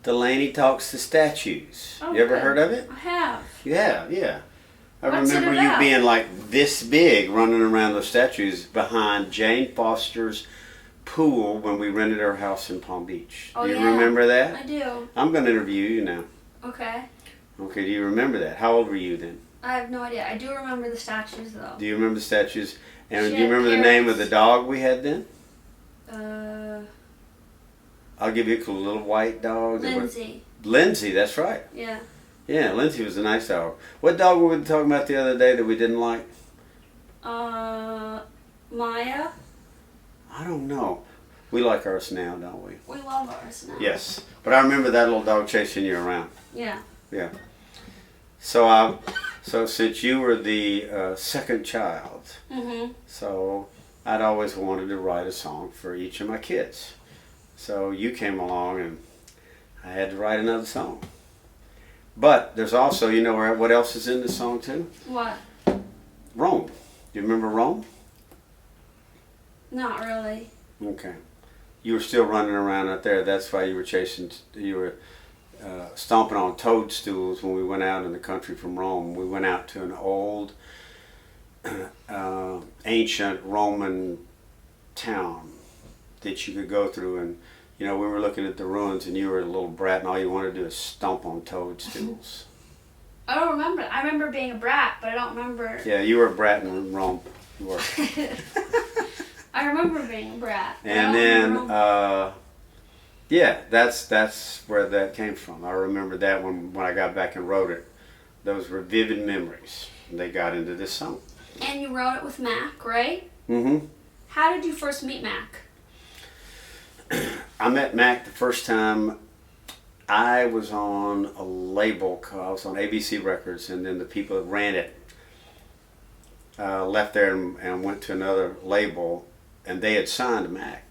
Delaney Talks to Statues. Oh, you ever good. heard of it? I have. You have, yeah. I What's it remember you about? being like this big running around those statues behind Jane Foster's pool when we rented our house in Palm Beach. Oh, do you yeah. remember that? I do. I'm going to interview you now. Okay. Okay, do you remember that? How old were you then? I have no idea. I do remember the statues, though. Do you remember the statues? And She do you had remember the name of parrots. the dog we had then? Uh, I'll give you a cool little white dog. Lindsay. Lindsay, that's right. Yeah. Yeah, Lindsay was a nice dog. What dog were we talking about the other day that we didn't like? Maya. I don't know. We like ours now, don't we? We love ours now. Yes. But I remember that little dog chasing you around. Yeah. Yeah. So since you were the second child, Mhm. so I'd always wanted to write a song for each of my kids. So you came along and I had to write another song. But there's also, you know what else is in the song too? What? Rome. Do you remember Rome? Not really. Okay. You were still running around out there. That's why you were stomping on toadstools when we went out in the country from Rome. We went out to an old, ancient Roman town that you could go through, and we were looking at the ruins, and you were a little brat, and all you wanted to do is stomp on toadstools. I don't remember. I remember being a brat, but I don't remember. Yeah, you were a brat in Rome. You were. I remember being a brat. And then, yeah, that's where that came from. I remember that when I got back and wrote it. Those were vivid memories. And they got into this song. And you wrote it with Mac, right? Mm-hmm. How did you first meet Mac? I met Mac the first time I was on a label. I was on ABC Records, and then the people that ran it left there and went to another label, and they had signed Mac.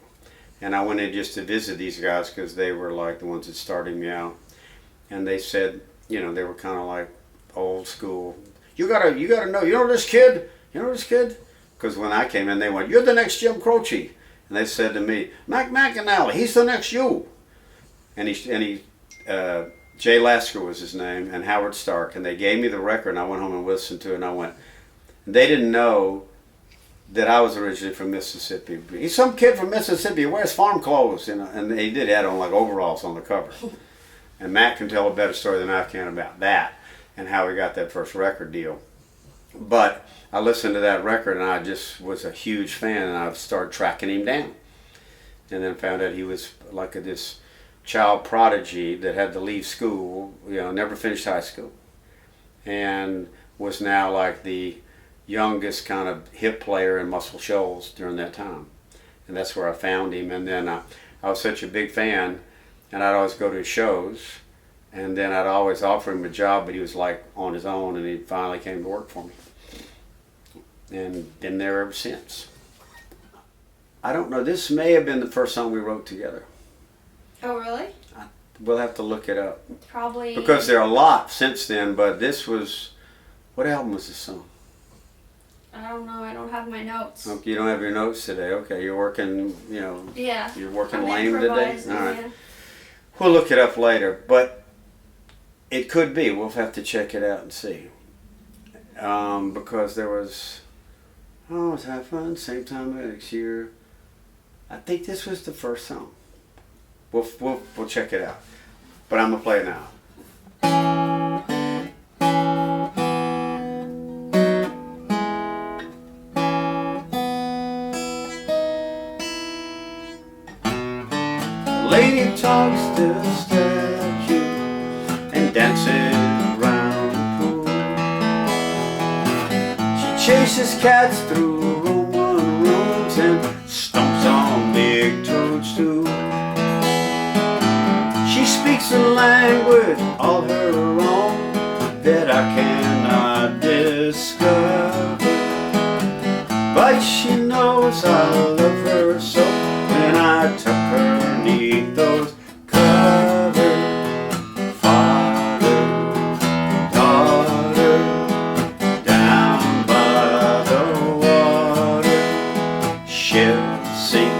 And I went in just to visit these guys because they were like the ones that started me out. And they said, they were kind of like old school. You gotta know. You know this kid? You know this kid? Because when I came in, they went, "You're the next Jim Croce." And they said to me, "Mac McAnally, he's the next you." And Jay Lasker was his name, and Howard Stark. And they gave me the record, and I went home and listened to it. And I went. They didn't know that I was originally from Mississippi. He's some kid from Mississippi. He wears farm clothes, and he did add on like overalls on the cover. And Matt can tell a better story than I can about that and how he got that first record deal. But I listened to that record, and I just was a huge fan, and I started tracking him down. And then found out he was like this child prodigy that had to leave school, never finished high school, and was now like the youngest kind of hit player in Muscle Shoals during that time. And that's where I found him. And then I was such a big fan, and I'd always go to his shows, and then I'd always offer him a job, but he was like on his own, and he finally came to work for me. And been there ever since. I don't know, this may have been the first song we wrote together. Oh, really? We'll have to look it up. Probably. Because there are a lot since then, but this was, what album was this song? I don't know. I don't have my notes. Okay, you don't have your notes today. Okay, you're working, Yeah. you're working I'm lame today? All improvising, right. yeah. We'll look it up later, but it could be. We'll have to check it out and see. Because there was, let's have fun, same time next year. I think this was the first song. We'll check it out. But I'm going to play it now. Lady talks to the statue and dances around the pool. She chases cats through Roman rooms and stomps on big toadstools. She speaks a language all her own that I cannot discover, but she knows I love her so when I tuck her neath those covers. Father, daughter, down by the water, ships sink,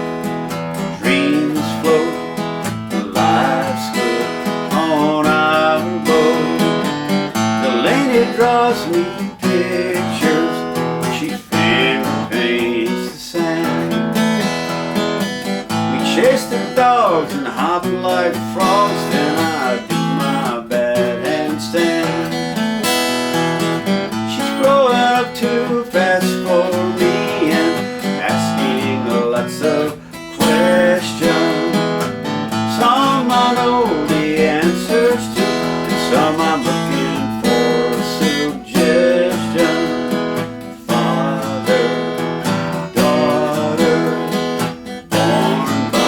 dreams float, life's good draws me pictures, she finger paints the sand. We chase the dogs and hop like frogs, then I do my bad handstand. She's growing up too fast for me and asking lots of questions. Some I know the answers to, and some I'm looking for suggestion. Father, daughter, born by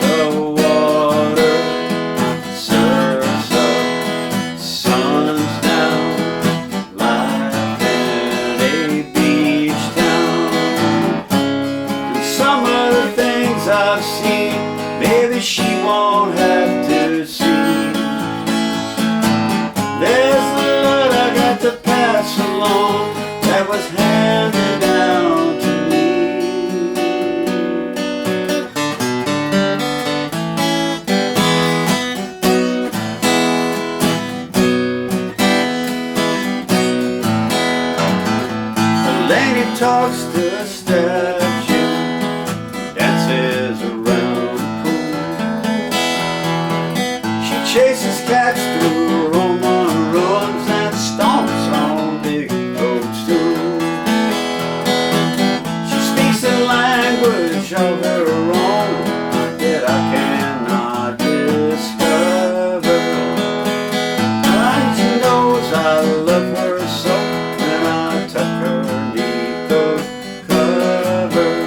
the water, surfs up, sun's down, life in a beach town. And some of the things I've seen, maybe she won't have to see. There's a lot I got to pass along that was handed down to me. Delaney talks to a statue, dances around the pool. She chases cats through Roman ruins and stomps on big toadstools. She speaks a language of her own that I cannot discover. And she knows I love her so when I tuck her neath those covers.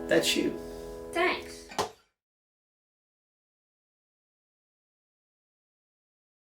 That's you. Thanks.